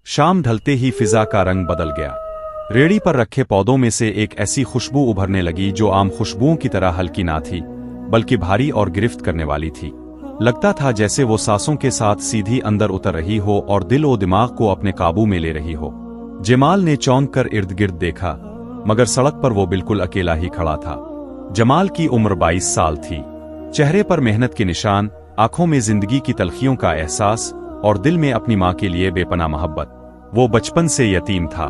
शाम ढलते ही फिजा का रंग बदल गया। रेड़ी पर रखे पौधों में से एक ऐसी खुशबू उभरने लगी जो आम खुशबुओं की तरह हल्की ना थी, बल्कि भारी और गिरफ्त करने वाली थी। लगता था जैसे वो सांसों के साथ सीधी अंदर उतर रही हो और दिल और दिमाग को अपने काबू में ले रही हो। जमाल ने चौंक कर इर्द गिर्द देखा, मगर सड़क पर वो बिल्कुल अकेला ही खड़ा था। जमाल की उम्र 22 साल थी। चेहरे पर मेहनत के निशान, आंखों में जिंदगी की तलखियों का एहसास और दिल में अपनी माँ के लिए बेपनाह मोहब्बत। वो बचपन से यतीम था,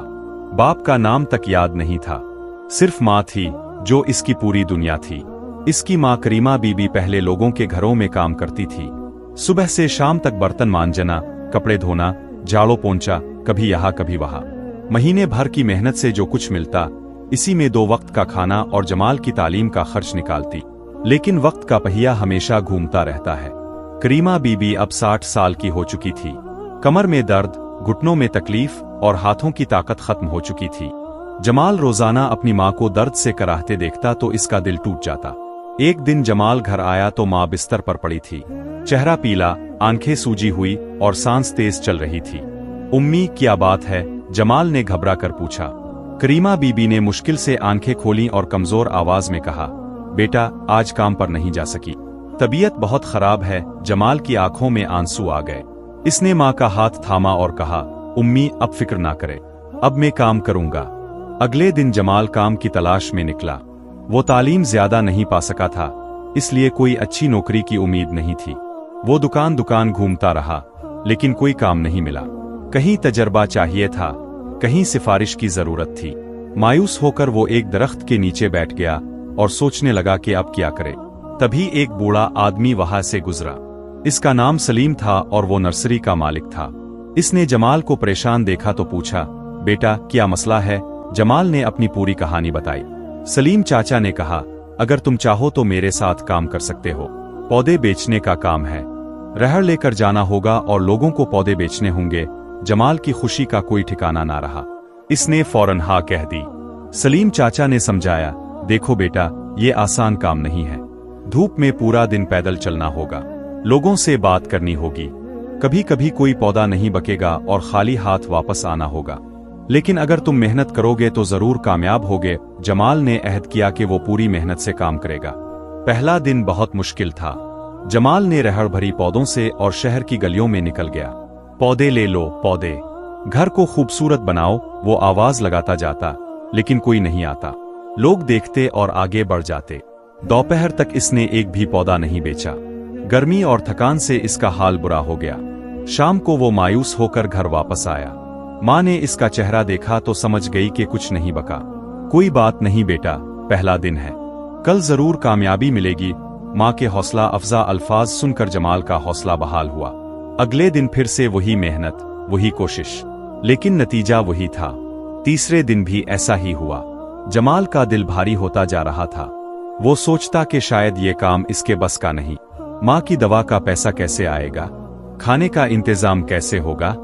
बाप का नाम तक याद नहीं था। सिर्फ माँ थी जो इसकी पूरी दुनिया थी। इसकी माँ करीमा बीबी पहले लोगों के घरों में काम करती थी। सुबह से शाम तक बर्तन मांजना, कपड़े धोना, झाड़ू पोंछा, कभी यहाँ कभी वहाँ। महीने भर की मेहनत से जो कुछ मिलता, इसी में 2 वक्त का खाना और जमाल की तालीम का खर्च निकालती। लेकिन वक्त का पहिया हमेशा घूमता रहता है। करीमा बीबी अब 60 साल की हो चुकी थी। कमर में दर्द, घुटनों में तकलीफ और हाथों की ताकत खत्म हो चुकी थी। जमाल रोजाना अपनी माँ को दर्द से कराहते देखता तो इसका दिल टूट जाता। एक दिन जमाल घर आया तो माँ बिस्तर पर पड़ी थी। चेहरा पीला, आंखें सूजी हुई और सांस तेज चल रही थी। उम्मी, क्या बात है? जमाल ने घबरा कर पूछा। करीमा बीबी ने मुश्किल से आंखें खोली और कमजोर आवाज में कहा, बेटा आज काम पर नहीं जा सकी, तबीयत बहुत खराब है। जमाल की आंखों में आंसू आ गए। इसने माँ का हाथ थामा और कहा, उम्मी अब फिक्र ना करे, अब मैं काम करूंगा। अगले दिन जमाल काम की तलाश में निकला। वो तालीम ज्यादा नहीं पा सका था, इसलिए कोई अच्छी नौकरी की उम्मीद नहीं थी। वो दुकान दुकान घूमता रहा, लेकिन कोई काम नहीं मिला। कहीं तजर्बा चाहिए था, कहीं सिफारिश की जरूरत थी। मायूस होकर वो एक दरख्त के नीचे बैठ गया और सोचने लगा कि अब क्या करे। तभी एक बूढ़ा आदमी वहां से गुजरा। इसका नाम सलीम था और वो नर्सरी का मालिक था। इसने जमाल को परेशान देखा तो पूछा, बेटा क्या मसला है? जमाल ने अपनी पूरी कहानी बताई। सलीम चाचा ने कहा, अगर तुम चाहो तो मेरे साथ काम कर सकते हो। पौधे बेचने का काम है, रहड़ लेकर जाना होगा और लोगों को पौधे बेचने होंगे। जमाल की खुशी का कोई ठिकाना ना रहा। इसने फौरन हाँ कह दी। सलीम चाचा ने समझाया, देखो बेटा ये आसान काम नहीं है। धूप में पूरा दिन पैदल चलना होगा, लोगों से बात करनी होगी, कभी कभी कोई पौधा नहीं बकेगा और खाली हाथ वापस आना होगा। लेकिन अगर तुम मेहनत करोगे तो जरूर कामयाब होगे। जमाल ने अहद किया कि वो पूरी मेहनत से काम करेगा। पहला दिन बहुत मुश्किल था। जमाल ने रहड़ भरी पौधों से और शहर की गलियों में निकल गया। पौधे ले लो, पौधे, घर को खूबसूरत बनाओ, वो आवाज लगाता जाता, लेकिन कोई नहीं आता। लोग देखते और आगे बढ़ जाते। दोपहर तक इसने एक भी पौधा नहीं बेचा। गर्मी और थकान से इसका हाल बुरा हो गया। शाम को वो मायूस होकर घर वापस आया। माँ ने इसका चेहरा देखा तो समझ गई कि कुछ नहीं बका। कोई बात नहीं बेटा, पहला दिन है, कल जरूर कामयाबी मिलेगी। माँ के हौसला अफजा अल्फाज सुनकर जमाल का हौसला बहाल हुआ। अगले दिन फिर से वही मेहनत, वही कोशिश, लेकिन नतीजा वही था। तीसरे दिन भी ऐसा ही हुआ। जमाल का दिल भारी होता जा रहा था। वो सोचता कि शायद ये काम इसके बस का नहीं। माँ की दवा का पैसा कैसे आएगा, खाने का इंतजाम कैसे होगा?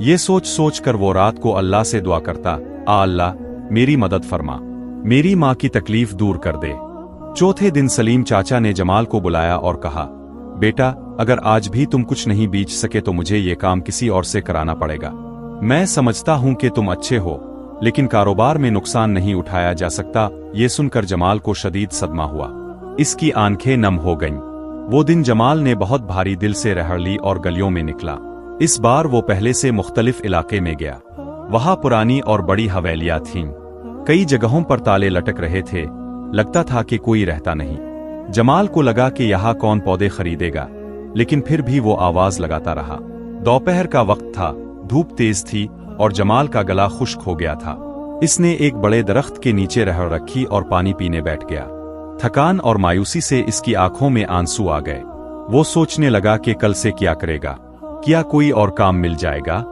ये सोच सोच कर वो रात को अल्लाह से दुआ करता, आ अल्लाह मेरी मदद फरमा, मेरी माँ की तकलीफ दूर कर दे। चौथे दिन सलीम चाचा ने जमाल को बुलाया और कहा, बेटा अगर आज भी तुम कुछ नहीं बीच सके तो मुझे ये काम किसी और से कराना पड़ेगा। मैं समझता हूं कि तुम अच्छे हो, लेकिन कारोबार में नुकसान नहीं उठाया जा सकता। ये सुनकर जमाल को शदीद सदमा हुआ। इसकी आंखें नम हो गईं। वो दिन जमाल ने बहुत भारी दिल से रहड़ ली और गलियों में निकला। इस बार वो पहले से मुख्तलिफ इलाके में गया। वहां पुरानी और बड़ी हवेलियां थीं। कई जगहों पर ताले लटक रहे थे। लगता था कि कोई रहता नहीं। जमाल को लगा कि यहाँ कौन पौधे खरीदेगा, लेकिन फिर भी वो आवाज लगाता रहा। दोपहर का वक्त था, धूप तेज थी और जमाल का गला खुश्क हो गया था। इसने एक बड़े दरख्त के नीचे रहड़ रखी और पानी पीने बैठ गया। थकान और मायूसी से इसकी आंखों में आंसू आ गए। वो सोचने लगा कि कल से क्या करेगा, क्या कोई और काम मिल जाएगा।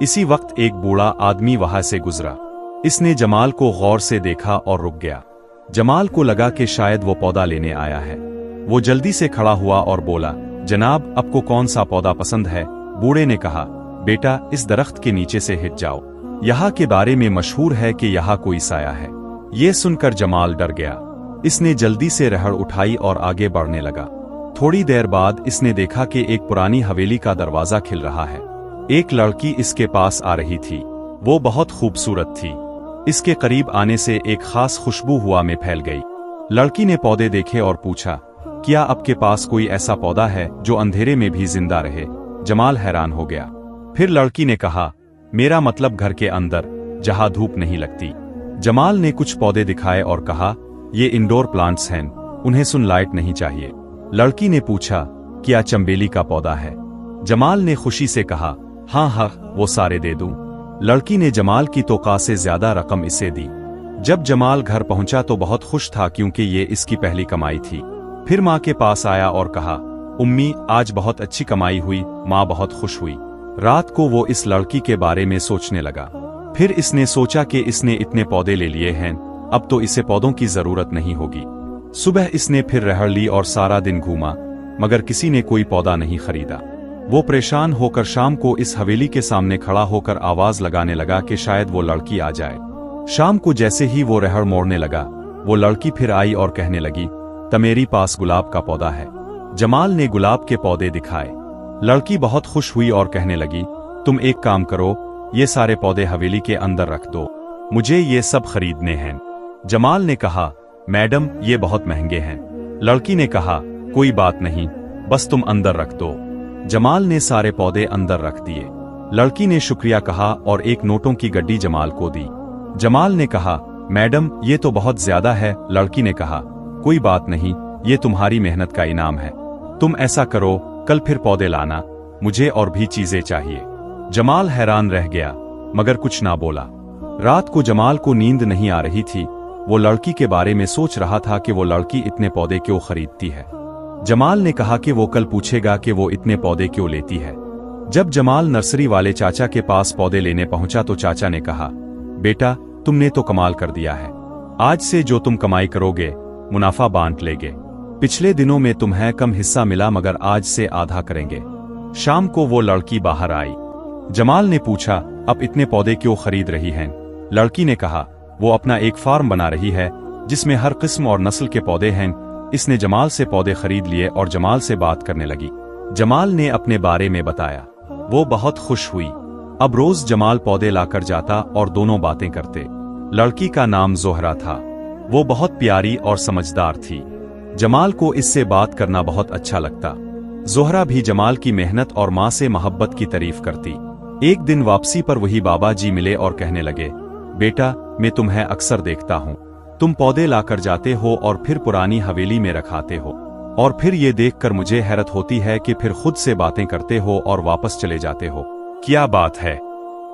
इसी वक्त एक बूढ़ा आदमी वहां से गुजरा। इसने जमाल को गौर से देखा और रुक गया। जमाल को लगा कि शायद वो पौधा लेने आया है। वो जल्दी से खड़ा हुआ और बोला, जनाब आपको कौन सा पौधा पसंद है? बूढ़े ने कहा, बेटा इस दरख्त के नीचे से हिट जाओ, यहाँ के बारे में मशहूर है कि यहाँ कोई साया है। ये सुनकर जमाल डर गया। इसने जल्दी से रहड़ उठाई और आगे बढ़ने लगा। थोड़ी देर बाद इसने देखा कि एक पुरानी हवेली का दरवाजा खिल रहा है। एक लड़की इसके पास आ रही थी। वो बहुत खूबसूरत थी। इसके करीब आने से एक खास खुशबू हवा में फैल गई। लड़की ने पौधे देखे और पूछा, क्या आपके पास कोई ऐसा पौधा है जो अंधेरे में भी जिंदा रहे? जमाल हैरान हो गया। फिर लड़की ने कहा, मेरा मतलब घर के अंदर, जहां धूप नहीं लगती। जमाल ने कुछ पौधे दिखाए और कहा, ये इंडोर प्लांट्स हैं, उन्हें सनलाइट नहीं चाहिए। लड़की ने पूछा, क्या चंबेली का पौधा है? जमाल ने खुशी से कहा, हाँ हाँ, वो सारे दे दूं। लड़की ने जमाल की तोक़ा से ज्यादा रकम इसे दी। जब जमाल घर पहुंचा तो बहुत खुश था क्योंकि ये इसकी पहली कमाई थी। फिर माँ के पास आया और कहा, उम्मी, आज बहुत अच्छी कमाई हुई। माँ बहुत खुश हुई। रात को वो इस लड़की के बारे में सोचने लगा। फिर इसने सोचा कि इसने इतने पौधे ले लिए हैं, अब तो इसे पौधों की जरूरत नहीं होगी। सुबह इसने फिर रहड़ ली और सारा दिन घूमा, मगर किसी ने कोई पौधा नहीं खरीदा। वो परेशान होकर शाम को इस हवेली के सामने खड़ा होकर आवाज लगाने लगा कि शायद वो लड़की आ जाए। शाम को जैसे ही वो रहड़ मोड़ने लगा, वो लड़की फिर आई और कहने लगी, तमेरी पास गुलाब का पौधा है? जमाल ने गुलाब के पौधे दिखाए। लड़की बहुत खुश हुई और कहने लगी, तुम एक काम करो, ये सारे पौधे हवेली के अंदर रख दो, मुझे ये सब खरीदने हैं। जमाल ने कहा, मैडम, ये बहुत महंगे हैं। लड़की ने कहा, कोई बात नहीं, बस तुम अंदर रख दो। जमाल ने सारे पौधे अंदर रख दिए। लड़की ने शुक्रिया कहा और एक नोटों की गड्डी जमाल को दी। जमाल ने कहा, मैडम, ये तो बहुत ज्यादा है। लड़की ने कहा, कोई बात नहीं, ये तुम्हारी मेहनत का इनाम है। तुम ऐसा करो, कल फिर पौधे लाना, मुझे और भी चीजें चाहिए। जमाल हैरान रह गया, मगर कुछ ना बोला। रात को जमाल को नींद नहीं आ रही थी। वो लड़की के बारे में सोच रहा था कि वो लड़की इतने पौधे क्यों खरीदती है। जमाल ने कहा कि वो कल पूछेगा कि वो इतने पौधे क्यों लेती है। जब जमाल नर्सरी वाले चाचा के पास पौधे लेने पहुंचा तो चाचा ने कहा, बेटा, तुमने तो कमाल कर दिया है। आज से जो तुम कमाई करोगे, मुनाफा बांट लेंगे। पिछले दिनों में तुम्हें कम हिस्सा मिला, मगर आज से आधा करेंगे। शाम को वो लड़की बाहर आई। जमाल ने पूछा, अब इतने पौधे क्यों खरीद रही हैं? लड़की ने कहा, वो अपना एक फार्म बना रही है जिसमें हर किस्म और नस्ल के पौधे हैं। इसने जमाल से पौधे खरीद लिए और जमाल से बात करने लगी। जमाल ने अपने बारे में बताया। वो बहुत खुश हुई। अब रोज जमाल पौधे लाकर जाता और दोनों बातें करते। लड़की का नाम जोहरा था। वो बहुत प्यारी और समझदार थी। जमाल को इससे बात करना बहुत अच्छा लगता। जोहरा भी जमाल की मेहनत और माँ से मोहब्बत की तारीफ करती। एक दिन वापसी पर वही बाबा जी मिले और कहने लगे, बेटा, मैं तुम्हें अक्सर देखता हूँ। तुम पौधे लाकर जाते हो और फिर पुरानी हवेली में रखाते हो, और फिर ये देखकर मुझे हैरत होती है कि फिर खुद से बातें करते हो और वापस चले जाते हो। क्या बात है?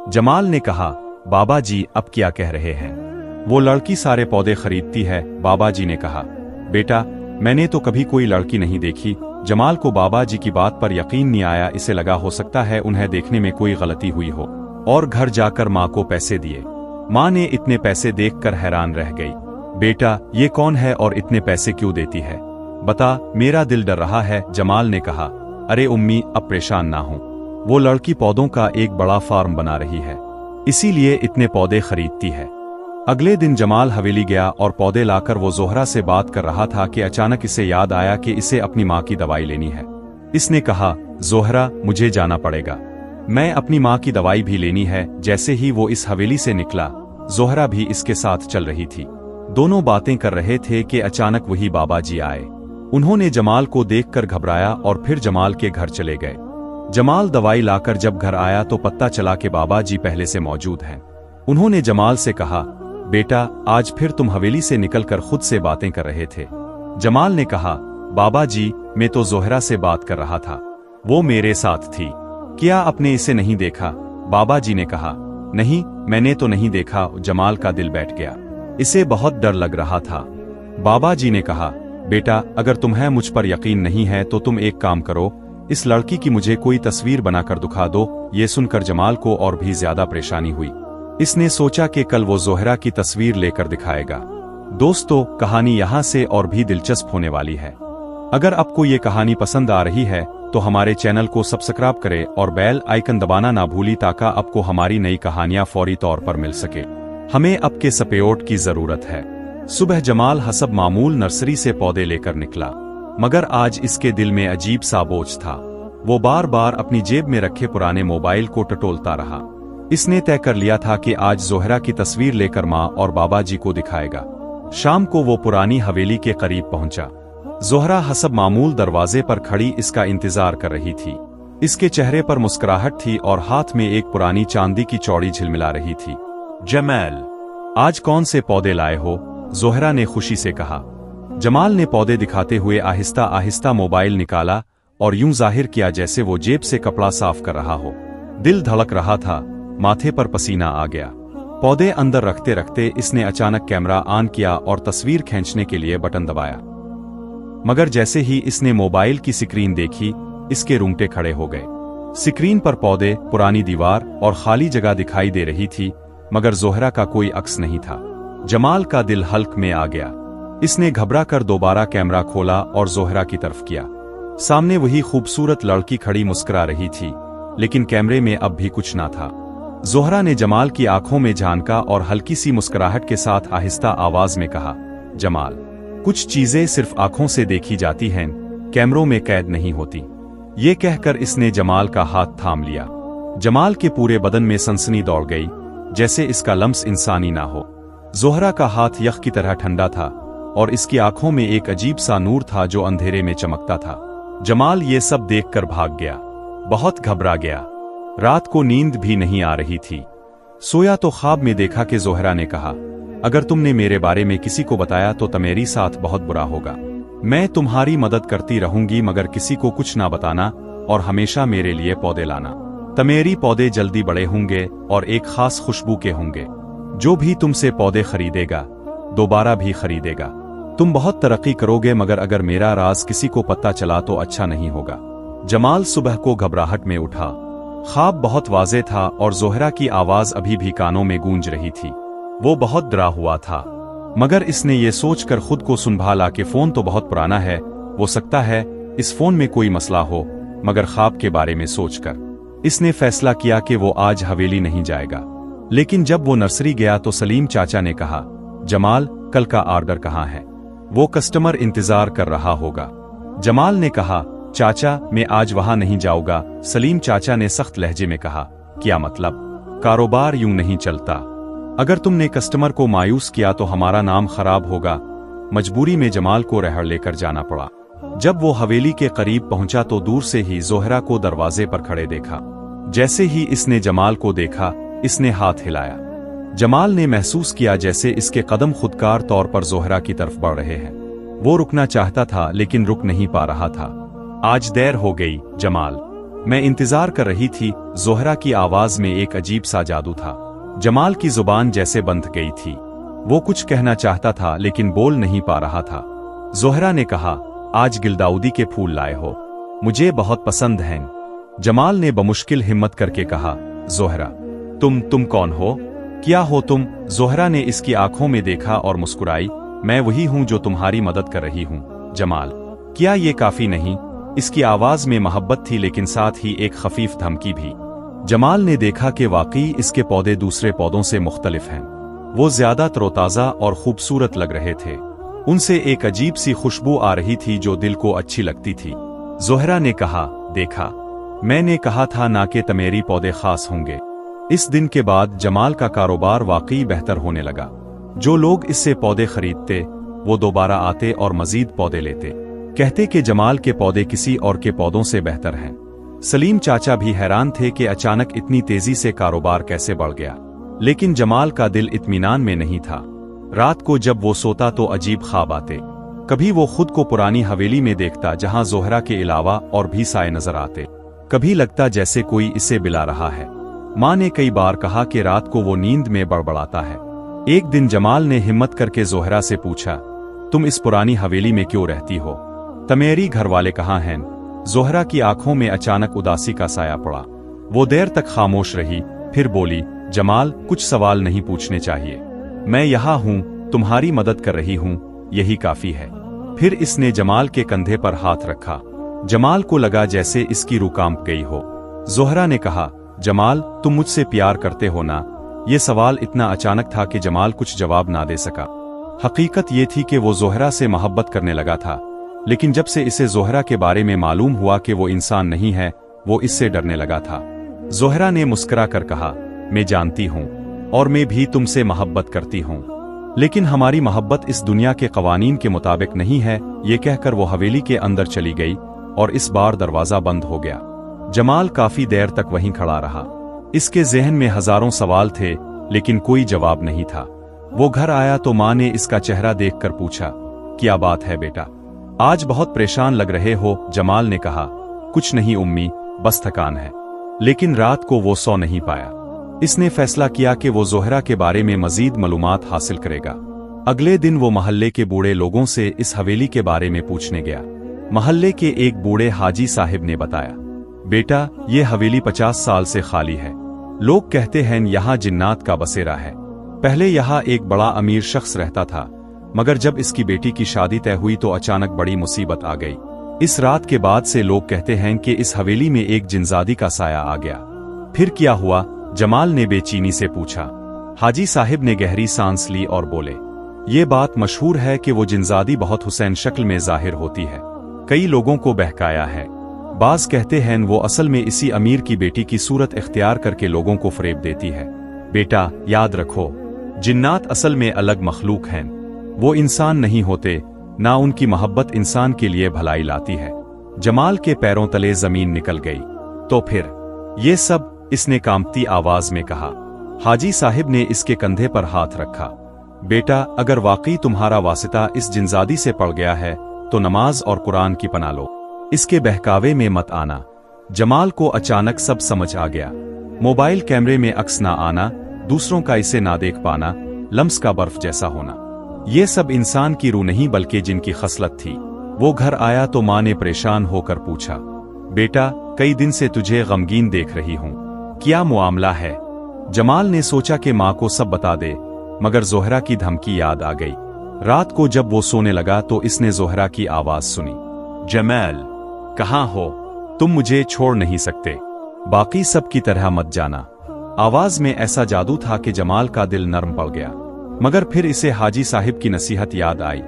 जमाल ने कहा, बाबा जी, अब क्या कह रहे हैं? वो लड़की सारे पौधे खरीदती है। बाबा जी ने कहा, बेटा, मैंने तो कभी कोई लड़की नहीं देखी। जमाल को बाबा जी की बात पर यकीन नहीं आया। इसे लगा हो सकता है उन्हें देखने में कोई गलती हुई हो, और घर जाकर माँ को पैसे दिए। माँ ने इतने पैसे देखकर हैरान रह गई। बेटा, ये कौन है और इतने पैसे क्यों देती है? बता, मेरा दिल डर रहा है। जमाल ने कहा, अरे उम्मी, अब परेशान ना हो। वो लड़की पौधों का एक बड़ा फार्म बना रही है, इसीलिए इतने पौधे खरीदती है। अगले दिन जमाल हवेली गया और पौधे लाकर वो जोहरा से बात कर रहा था कि अचानक इसे याद आया कि इसे अपनी माँ की दवाई लेनी है। इसने कहा, जोहरा, मुझे जाना पड़ेगा, मैं अपनी माँ की दवाई भी लेनी है। जैसे ही वो इस हवेली से निकला, जोहरा भी इसके साथ चल रही थी। दोनों बातें कर रहे थे कि अचानक वही बाबा जी आए। उन्होंने जमाल को देखकर घबराया और फिर जमाल के घर चले गए। जमाल दवाई लाकर जब घर आया तो पता चला कि बाबा जी पहले से मौजूद हैं। उन्होंने जमाल से कहा, बेटा, आज फिर तुम हवेली से निकलकर खुद से बातें कर रहे थे। जमाल ने कहा, बाबा जी, मैं तो जोहरा से बात कर रहा था, वो मेरे साथ थी। क्या आपने इसे नहीं देखा? बाबा जी ने कहा, नहीं, मैंने तो नहीं देखा। जमाल का दिल बैठ गया। इसे बहुत डर लग रहा था। बाबा जी ने कहा, बेटा, अगर तुम्हें मुझ पर यकीन नहीं है तो तुम एक काम करो, इस लड़की की मुझे कोई तस्वीर बनाकर दिखा दो। ये सुनकर जमाल को और भी ज्यादा परेशानी हुई। इसने सोचा कि कल वो जोहरा की तस्वीर लेकर दिखाएगा। दोस्तों, कहानी यहाँ से और भी दिलचस्प होने वाली है। अगर आपको ये कहानी पसंद आ रही है तो हमारे चैनल को सब्सक्राइब करें और बेल आइकन दबाना ना भूली, ताकि आपको हमारी नई कहानियां फौरी तौर पर मिल सके। हमें आपके सपोर्ट की जरूरत है। सुबह जमाल हसब मामूल नर्सरी से पौधे लेकर निकला, मगर आज इसके दिल में अजीब सा बोझ था। वो बार बार अपनी जेब में रखे पुराने मोबाइल को टटोलता रहा। इसने तय कर लिया था कि आज जोहरा की तस्वीर लेकर माँ और बाबा जी को दिखाएगा। शाम को वो पुरानी हवेली के करीब पहुंचा। जोहरा हसब मामूल दरवाजे पर खड़ी इसका इंतजार कर रही थी। इसके चेहरे पर मुस्कुराहट थी और हाथ में एक पुरानी चांदी की चौड़ी झिलमिला रही थी। जमाल, आज कौन से पौधे लाए हो? जोहरा ने खुशी से कहा। जमाल ने पौधे दिखाते हुए आहिस्ता आहिस्ता मोबाइल निकाला और यूं जाहिर किया जैसे वो जेब से कपड़ा साफ कर रहा हो। दिल धड़क रहा था, माथे पर पसीना आ गया। पौधे अंदर रखते रखते इसने अचानक कैमरा ऑन किया और तस्वीर खींचने के लिए बटन दबाया। मगर जैसे ही इसने मोबाइल की स्क्रीन देखी, इसके रूंगटे खड़े हो गए। स्क्रीन पर पौधे, पुरानी दीवार और खाली जगह दिखाई दे रही थी, मगर जोहरा का कोई अक्स नहीं था। जमाल का दिल हल्क में आ गया। इसने घबरा कर दोबारा कैमरा खोला और जोहरा की तरफ किया। सामने वही खूबसूरत लड़की खड़ी मुस्कुरा रही थी, लेकिन कैमरे में अब भी कुछ ना था। जोहरा ने जमाल की आंखों में झांका और हल्की सी मुस्कुराहट के साथ आहिस्ता आवाज में कहा, जमाल, कुछ चीजें सिर्फ आंखों से देखी जाती हैं, कैमरों में कैद नहीं होती। ये कहकर इसने जमाल का हाथ थाम लिया। जमाल के पूरे बदन में सनसनी दौड़ गई, जैसे इसका लम्स इंसानी ना हो। जोहरा का हाथ यख की तरह ठंडा था और इसकी आंखों में एक अजीब सा नूर था जो अंधेरे में चमकता था। जमाल ये सब देखकर भाग गया, बहुत घबरा गया। रात को नींद भी नहीं आ रही थी। सोया तो ख्वाब में देखा कि जोहरा ने कहा, अगर तुमने मेरे बारे में किसी को बताया तो मेरी साथ बहुत बुरा होगा। मैं तुम्हारी मदद करती रहूंगी, मगर किसी को कुछ ना बताना और हमेशा मेरे लिए पौधे लाना। तमेरी पौधे जल्दी बड़े होंगे और एक खास खुशबू के होंगे। जो भी तुमसे पौधे खरीदेगा दोबारा भी खरीदेगा। तुम बहुत तरक्की करोगे, मगर अगर मेरा राज किसी को पता चला तो अच्छा नहीं होगा। जमाल सुबह को घबराहट में उठा। ख्वाब बहुत वाज़ेह था और जोहरा की आवाज अभी भी कानों में गूंज रही थी। वो बहुत डरा हुआ था, मगर इसने ये सोचकर खुद को संभाला कि फोन तो बहुत पुराना है, हो सकता है इस फोन में कोई मसला हो। मगर ख्वाब के बारे में सोचकर इसने फैसला किया कि वो आज हवेली नहीं जाएगा। लेकिन जब वो नर्सरी गया तो सलीम चाचा ने कहा, जमाल, कल का ऑर्डर कहाँ है? वो कस्टमर इंतजार कर रहा होगा। जमाल ने कहा, चाचा, मैं आज वहां नहीं जाऊंगा। सलीम चाचा ने सख्त लहजे में कहा, क्या मतलब? कारोबार यूं नहीं चलता। अगर तुमने कस्टमर को मायूस किया तो हमारा नाम खराब होगा। मजबूरी में जमाल को रहड़ लेकर जाना पड़ा। जब वो हवेली के करीब पहुंचा तो दूर से ही जोहरा को दरवाजे पर खड़े देखा। जैसे ही इसने जमाल को देखा, इसने हाथ हिलाया। जमाल ने महसूस किया जैसे इसके कदम खुदकार तौर पर जोहरा की तरफ बढ़ रहे हैं। वो रुकना चाहता था लेकिन रुक नहीं पा रहा था। आज देर हो गई जमाल, मैं इंतजार कर रही थी। जोहरा की आवाज में एक अजीब सा जादू था। जमाल की जुबान जैसे बंध गई थी। वो कुछ कहना चाहता था लेकिन बोल नहीं पा रहा था। जोहरा ने कहा, आज गिलदाउदी के फूल लाए हो, मुझे बहुत पसंद हैं। जमाल ने बमुश्किल हिम्मत करके कहा, जोहरा, तुम कौन हो? क्या हो तुम? जोहरा ने इसकी आंखों में देखा और मुस्कुराई, मैं वही हूं जो तुम्हारी मदद कर रही हूं। जमाल, क्या ये काफी नहीं? इसकी आवाज में मोहब्बत थी लेकिन साथ ही एक खफीफ धमकी भी। जमाल ने देखा कि वाकई इसके पौधे दूसरे पौधों से मुख्तलिफ हैं। वो ज्यादा तरोताजा और खूबसूरत लग रहे थे। उनसे एक अजीब सी खुशबू आ रही थी जो दिल को अच्छी लगती थी। जोहरा ने कहा, देखा, मैंने कहा था ना कि तमेरी पौधे खास होंगे। इस दिन के बाद जमाल का कारोबार वाकई बेहतर होने लगा। जो लोग इससे पौधे खरीदते वो दोबारा आते और मजीद पौधे लेते। कहते कि जमाल के पौधे किसी और के पौधों से बेहतर हैं। सलीम चाचा भी हैरान थे कि अचानक इतनी तेजी से कारोबार कैसे बढ़ गया। लेकिन जमाल का दिल इत्मीनान में नहीं था। रात को जब वो सोता तो अजीब ख्वाब आते। कभी वो खुद को पुरानी हवेली में देखता जहां जोहरा के अलावा और भी साए नजर आते। कभी लगता जैसे कोई इसे बिला रहा है। माँ ने कई बार कहा कि रात को वो नींद में बड़बड़ाता है। एक दिन जमाल ने हिम्मत करके जोहरा से पूछा, तुम इस पुरानी हवेली में क्यों रहती हो? तमेरी घर वाले कहाँ हैं? जोहरा की आंखों में अचानक उदासी का साया पड़ा। वो देर तक खामोश रही, फिर बोली, जमाल, कुछ सवाल नहीं पूछने चाहिए। मैं यहाँ हूँ, तुम्हारी मदद कर रही हूँ, यही काफी है। फिर इसने जमाल के कंधे पर हाथ रखा। जमाल को लगा जैसे इसकी रूह कांप गई हो। जोहरा ने कहा, जमाल, तुम मुझसे प्यार करते हो ना? ये सवाल इतना अचानक था कि जमाल कुछ जवाब ना दे सका। हकीकत ये थी कि वो जोहरा से मोहब्बत करने लगा था, लेकिन जब से इसे जोहरा के बारे में मालूम हुआ कि वो इंसान नहीं है, वो इससे डरने लगा था। जोहरा ने मुस्कुरा कर कहा, मैं जानती हूँ और मैं भी तुमसे मोहब्बत करती हूँ, लेकिन हमारी मोहब्बत इस दुनिया के कवानीन के मुताबिक नहीं है। ये कहकर वो हवेली के अंदर चली गई और इस बार दरवाजा बंद हो गया। जमाल काफी देर तक वहीं खड़ा रहा। इसके जहन में हजारों सवाल थे, लेकिन कोई जवाब नहीं था। वो घर आया तो माँ ने इसका चेहरा देखकर पूछा, क्या बात है बेटा, आज बहुत परेशान लग रहे हो? जमाल ने कहा, कुछ नहीं उम्मी, बस थकान है। लेकिन रात को वो सो नहीं पाया। इसने फैसला किया कि वो जोहरा के बारे में मजीद मालूमात हासिल करेगा। अगले दिन वो मोहल्ले के बूढ़े लोगों से इस हवेली के बारे में पूछने गया। मोहल्ले के एक बूढ़े हाजी साहिब ने बताया, बेटा, ये हवेली 50 साल से खाली है। लोग कहते हैं यहाँ जिन्नात का बसेरा है। पहले यहाँ एक बड़ा अमीर शख्स रहता था, मगर जब इसकी बेटी की शादी तय हुई तो अचानक बड़ी मुसीबत आ गई। इस रात के बाद से लोग कहते हैं कि इस हवेली में एक जिनजादी का साया आ गया। फिर क्या हुआ? जमाल ने बेचैनी से पूछा। हाजी साहिब ने गहरी सांस ली और बोले, ये बात मशहूर है कि वो जिनजादी बहुत हुसैन शक्ल में जाहिर होती है। कई लोगों को बहकाया है। बाज कहते हैं वो असल में इसी अमीर की बेटी की सूरत इख्तियार करके लोगों को फरेब देती है। बेटा, याद रखो, जिन्नात असल में अलग मखलूक हैं। वो इंसान नहीं होते, ना उनकी मोहब्बत इंसान के लिए भलाई लाती है। जमाल के पैरों तले जमीन निकल गई। तो फिर ये सब? इसने कांपती आवाज में कहा। हाजी साहिब ने इसके कंधे पर हाथ रखा। बेटा, अगर वाकई तुम्हारा वासिता इस जिनजादी से पड़ गया है तो नमाज और कुरान की पनाह लो, इसके बहकावे में मत आना। जमाल को अचानक सब समझ आ गया। मोबाइल कैमरे में अक्स ना आना, दूसरों का इसे ना देख पाना, लम्स का बर्फ जैसा होना, ये सब इंसान की रूह नहीं बल्कि जिनकी खसलत थी। वो घर आया तो माँ ने परेशान होकर पूछा, बेटा, कई दिन से तुझे गमगीन देख रही हूँ, क्या मामला है? जमाल ने सोचा कि माँ को सब बता दे, मगर जोहरा की धमकी याद आ गई। रात को जब वो सोने लगा तो इसने जोहरा की आवाज सुनी, जमाल, कहाँ हो? तुम मुझे छोड़ नहीं सकते, बाकी सब की तरह मत जाना। आवाज में ऐसा जादू था कि जमाल का दिल नरम पड़ गया। मगर फिर इसे हाजी साहिब की नसीहत याद आई,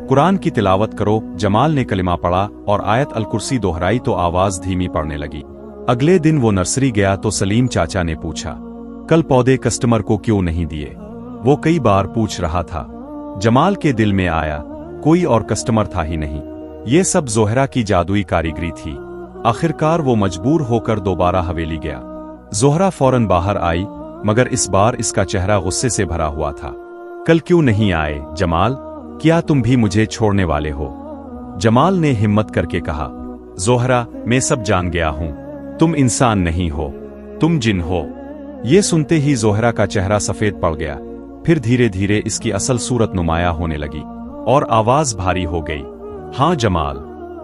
कुरान की तिलावत करो। जमाल ने कलिमा पढ़ा और आयत अल कुर्सी दोहराई तो आवाज धीमी पड़ने लगी। अगले दिन वो नर्सरी गया तो सलीम चाचा ने पूछा, कल पौधे कस्टमर को क्यों नहीं दिए? वो कई बार पूछ रहा था। जमाल के दिल में आया, कोई और कस्टमर था ही नहीं। ये सब जोहरा की जादुई कारीगरी थी। आखिरकार वो मजबूर होकर दोबारा हवेली गया। जोहरा फौरन बाहर आई, मगर इस बार इसका चेहरा गुस्से से भरा हुआ था। कल क्यों नहीं आए जमाल? क्या तुम भी मुझे छोड़ने वाले हो? जमाल ने हिम्मत करके कहा, जोहरा, मैं सब जान गया हूं, तुम इंसान नहीं हो, तुम जिन हो। ये सुनते ही जोहरा का चेहरा सफेद पड़ गया। फिर धीरे धीरे इसकी असल सूरत नुमाया होने लगी और आवाज भारी हो गई, हाँ जमाल,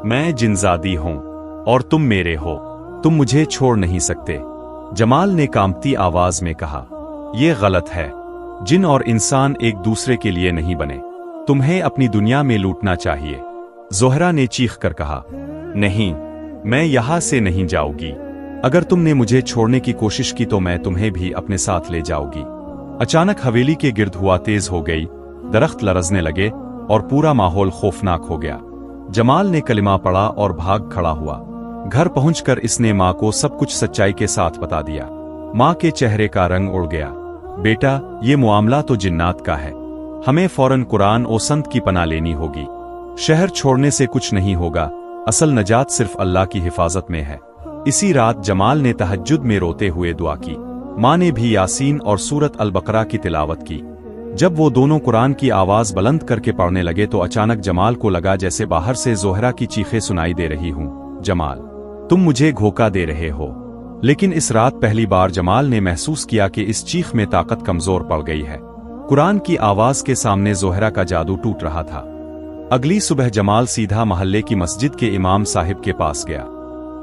मैं जिनजादी हूं और तुम मेरे हो, तुम मुझे छोड़ नहीं सकते। जमाल ने कांपती आवाज में कहा, यह गलत है, जिन और इंसान एक दूसरे के लिए नहीं बने, तुम्हें अपनी दुनिया में लूटना चाहिए। जोहरा ने चीख कर कहा, नहीं, मैं यहां से नहीं जाऊंगी। अगर तुमने मुझे छोड़ने की कोशिश की तो मैं तुम्हें भी अपने साथ ले जाऊंगी। अचानक हवेली के गिर्द हुआ तेज हो गई, दरख्त लरजने लगे और पूरा माहौल खौफनाक हो गया। जमाल ने कलिमा पढ़ा और भाग खड़ा हुआ। घर पहुंचकर इसने माँ को सब कुछ सच्चाई के साथ बता दिया। माँ के चेहरे का रंग उड़ गया। बेटा, ये मामला तो जिन्नात का है, हमें फौरन कुरान और संत की पनाह लेनी होगी। शहर छोड़ने से कुछ नहीं होगा, असल नजात सिर्फ अल्लाह की हिफाजत में है। इसी रात जमाल ने तहज्जुद में रोते हुए दुआ की। माँ ने भी यासीन और सूरत अल बकरा की तिलावत की। जब वो दोनों कुरान की आवाज बुलंद करके पढ़ने लगे तो अचानक जमाल को लगा जैसे बाहर से जोहरा की चीखें सुनाई दे रही हूं, जमाल, तुम मुझे धोखा दे रहे हो। लेकिन इस रात पहली बार जमाल ने महसूस किया कि इस चीख में ताकत कमजोर पड़ गई है। कुरान की आवाज के सामने जोहरा का जादू टूट रहा था। अगली सुबह जमाल सीधा मोहल्ले की मस्जिद के इमाम साहिब के पास गया।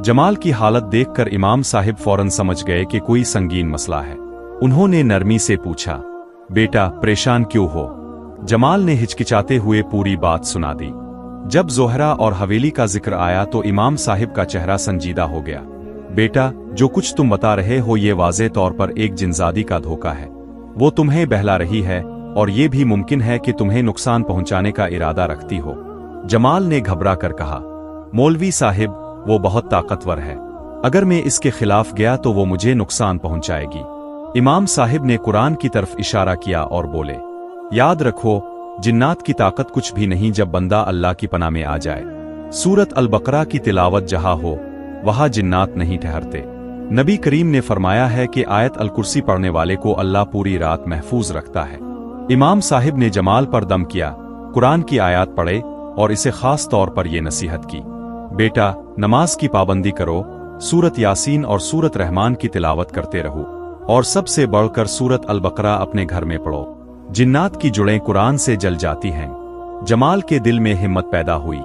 जमाल की हालत देखकर इमाम साहिब फौरन समझ गए कि कोई संगीन मसला है। उन्होंने नरमी से पूछा, बेटा, परेशान क्यों हो? जमाल ने हिचकिचाते हुए पूरी बात सुना दी। जब जोहरा और हवेली का जिक्र आया तो इमाम साहिब का चेहरा संजीदा हो गया। बेटा, जो कुछ तुम बता रहे हो ये वाज़े तौर पर एक जिनजादी का धोखा है। वो तुम्हें बहला रही है और ये भी मुमकिन है कि तुम्हें नुकसान पहुंचाने का इरादा रखती हो। जमाल ने घबरा कर कहा, मौलवी साहिब, वो बहुत ताकतवर है, अगर मैं इसके खिलाफ गया तो वो मुझे नुकसान पहुंचाएगी। इमाम साहिब ने कुरान की तरफ इशारा किया और बोले, याद रखो, जिन्नात की ताकत कुछ भी नहीं जब बंदा अल्लाह की पनाह में आ जाए। सूरत अल बकरा की तिलावत जहां हो वहां जिन्नात नहीं ठहरते। नबी करीम ने फरमाया है कि आयत अल कुर्सी पढ़ने वाले को अल्लाह पूरी रात महफूज रखता है। इमाम साहिब ने जमाल पर दम किया, कुरान की आयत पढ़े और इसे खास तौर पर यह नसीहत की, बेटा, नमाज की पाबंदी करो, सूरत यासीन और सूरत रहमान की तिलावत करते रहो, और सबसे बढ़कर सूरत अल बकरा अपने घर में पढ़ो। जिन्नात की जुड़ें कुरान से जल जाती हैं। जमाल के दिल में हिम्मत पैदा हुई।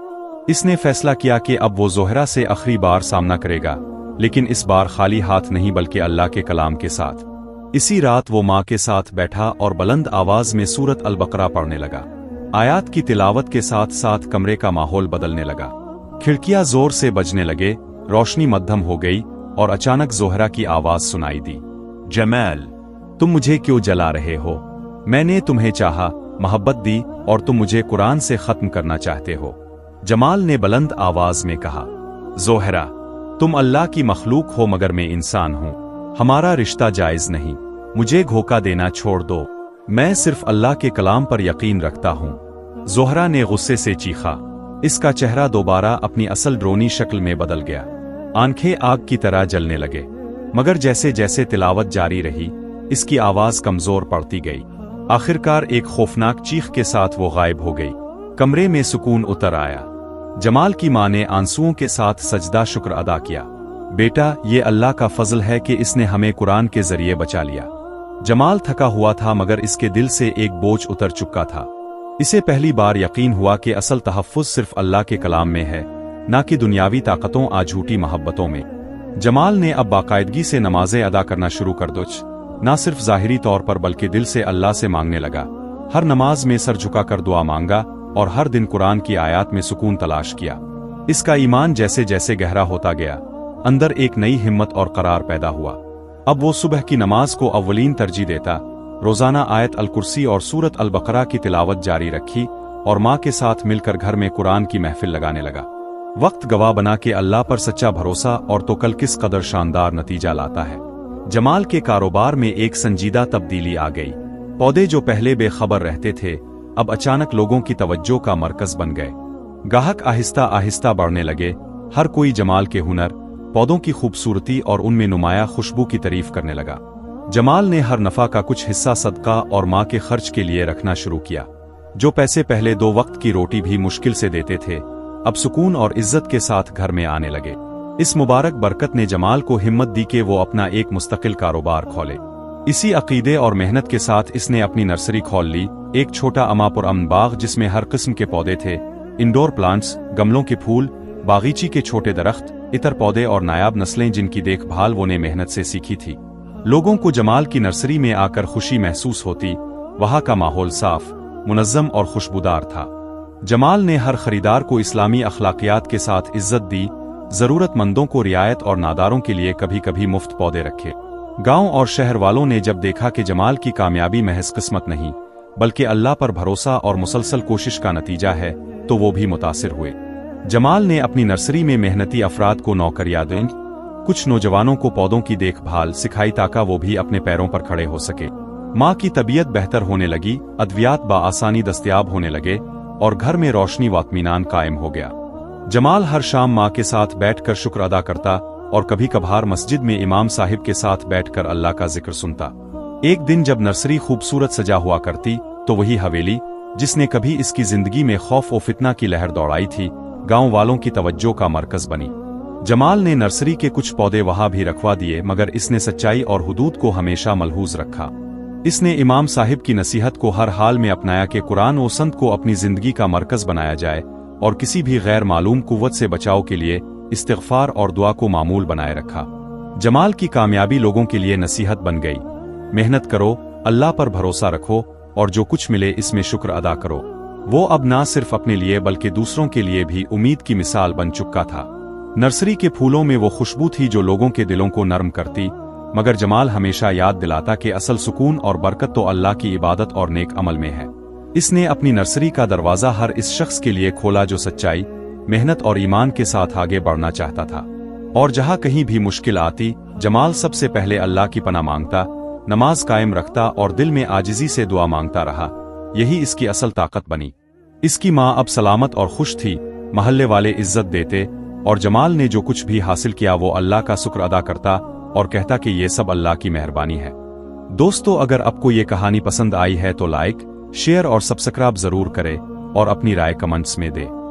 इसने फैसला किया कि अब वो जोहरा से आखिरी बार सामना करेगा, लेकिन इस बार खाली हाथ नहीं बल्कि अल्लाह के कलाम के साथ। इसी रात वो माँ के साथ बैठा और बुलंद आवाज में सूरत अल बकरा पढ़ने लगा। आयात की तिलावत के साथ साथ कमरे का माहौल बदलने लगा। खिड़कियां जोर से बजने लगे, रोशनी मध्यम हो गई और अचानक जोहरा की आवाज सुनाई दी, जमाल, तुम मुझे क्यों जला रहे हो? मैंने तुम्हें चाहा, मोहब्बत दी और तुम मुझे कुरान से खत्म करना चाहते हो। जमाल ने बुलंद आवाज में कहा, जोहरा, तुम अल्लाह की मखलूक हो मगर मैं इंसान हूं। हमारा रिश्ता जायज नहीं। मुझे धोखा देना छोड़ दो। मैं सिर्फ अल्लाह के कलाम पर यकीन रखता हूं। जोहरा ने गुस्से से चीखा। इसका चेहरा दोबारा अपनी असल ड्रोनी शक्ल में बदल गया। आंखें आग की तरह जलने लगे, मगर जैसे जैसे तिलावत जारी रही, इसकी आवाज कमजोर पड़ती गई। आखिरकार एक खौफनाक चीख के साथ वो गायब हो गई। कमरे में सुकून उतर आया। जमाल की मां ने आंसुओं के साथ सजदा शुक्र अदा किया। बेटा, ये अल्लाह का फजल है कि इसने हमें कुरान के जरिए बचा लिया। जमाल थका हुआ था मगर इसके दिल से एक बोझ उतर चुका था। इसे पहली बार यकीन हुआ कि असल तहफ़्फ़ुज़ सिर्फ अल्लाह के कलाम में है, ना कि दुनियावी ताकतों आ झूठी मोहब्बतों में। जमाल ने अब बाकायदगी से नमाजें अदा करना शुरू कर दी, ना सिर्फ ज़ाहिरी तौर पर बल्कि दिल से अल्लाह से मांगने लगा। हर नमाज में सर झुकाकर दुआ मांगा और हर दिन कुरान की आयत में सुकून तलाश किया। इसका ईमान जैसे जैसे गहरा होता गया, अंदर एक नई हिम्मत और करार पैदा हुआ। अब वो सुबह की नमाज को अव्वलीन तरजीह देता, रोजाना आयत अल कुर्सी और सूरत अल बकरा की तिलावत जारी रखी और माँ के साथ मिलकर घर में कुरान की महफिल लगाने लगा। वक्त गवाह बना के अल्लाह पर सच्चा भरोसा और तो कल किस कदर शानदार नतीजा लाता है। जमाल के कारोबार में एक संजीदा तब्दीली आ गई। पौधे जो पहले बेखबर रहते थे, अब अचानक लोगों की तवज्जो का मरकज बन गए। गाहक आहिस्ता आहिस्ता बढ़ने लगे। हर कोई जमाल के हुनर, पौधों की खूबसूरती और उनमें नुमाया खुशबू की तारीफ करने लगा। जमाल ने हर नफा का कुछ हिस्सा सदका और माँ के खर्च के लिए रखना शुरू किया। जो पैसे पहले 2 वक्त की रोटी भी मुश्किल से देते थे, अब सुकून और इज्जत के साथ घर में आने लगे। इस मुबारक बरकत ने जमाल को हिम्मत दी कि वो अपना एक मुस्तकिल कारोबार खोले। इसी अकीदे और मेहनत के साथ इसने अपनी नर्सरी खोल ली, एक छोटा अमापुर अमन बाग जिसमें हर किस्म के पौधे थे, इंडोर प्लांट्स, गमलों के फूल, बागीची के छोटे दरख्त, इतर पौधे और नायाब नस्लें जिनकी देखभाल वो ने मेहनत से सीखी थी। लोगों को जमाल की नर्सरी में आकर खुशी महसूस होती। वहां का माहौल साफ, मुनज़्ज़म और खुशबूदार था। जमाल ने हर खरीदार को इस्लामी अखलाकियात के साथ इज्जत दी, जरूरतमंदों को रियायत और नादारों के लिए कभी कभी मुफ्त पौधे रखे। गांव और शहर वालों ने जब देखा कि जमाल की कामयाबी महज किस्मत नहीं बल्कि अल्लाह पर भरोसा और मुसलसल कोशिश का नतीजा है, तो वो भी मुतासिर हुए। जमाल ने अपनी नर्सरी में मेहनती अफराद को नौकरियां दी, कुछ नौजवानों को पौधों की देखभाल सिखाई ताकि वो भी अपने पैरों पर खड़े हो सके। माँ की तबीयत बेहतर होने लगी, अद्वियात बआसानी दस्तयाब होने लगे और घर में रोशनी व इत्मीनान कायम हो गया। जमाल हर शाम माँ के साथ बैठकर शुक्र अदा करता और कभी कभार मस्जिद में इमाम साहिब के साथ बैठकर अल्लाह का जिक्र सुनता। एक दिन जब नर्सरी खूबसूरत सजा हुआ करती, तो वही हवेली जिसने कभी इसकी जिंदगी में खौफ व फितना की लहर दौड़ाई थी, गांव वालों की तवज्जो का मरकज बनी। जमाल ने नर्सरी के कुछ पौधे वहां भी रखवा दिए, मगर इसने सच्चाई और हुदूद को हमेशा मलहूज रखा। इसने इमाम साहिब की नसीहत को हर हाल में अपनाया कि कुरान और संत को अपनी जिंदगी का मरकज बनाया जाए और किसी भी गैर मालूम कुव्वत से बचाव के लिए इस्तिग़फ़ार और दुआ को मामूल बनाए रखा। जमाल की कामयाबी लोगों के लिए नसीहत बन गई। मेहनत करो, अल्लाह पर भरोसा रखो और जो कुछ मिले इसमें शुक्र अदा करो। वो अब ना सिर्फ अपने लिए बल्कि दूसरों के लिए भी उम्मीद की मिसाल बन चुका था। नर्सरी के फूलों में वो खुशबू थी जो लोगों के दिलों को नरम करती, मगर जमाल हमेशा याद दिलाता कि असल सुकून और बरकत तो अल्लाह की इबादत और नेक अमल में है। इसने अपनी नर्सरी का दरवाजा हर इस शख्स के लिए खोला जो सच्चाई, मेहनत और ईमान के साथ आगे बढ़ना चाहता था। और जहां कहीं भी मुश्किल आती, जमाल सबसे पहले अल्लाह की पनाह मांगता, नमाज कायम रखता और दिल में आजिज़ी से दुआ मांगता रहा। यही इसकी असल ताकत बनी। इसकी माँ अब सलामत और खुश थी, महल्ले वाले इज्जत देते, और जमाल ने जो कुछ भी हासिल किया वो अल्लाह का शुक्र अदा करता और कहता कि ये सब अल्लाह की मेहरबानी है। दोस्तों, अगर आपको ये कहानी पसंद आई है तो लाइक, शेयर और सब्सक्राइब जरूर करें और अपनी राय कमेंट्स में दें।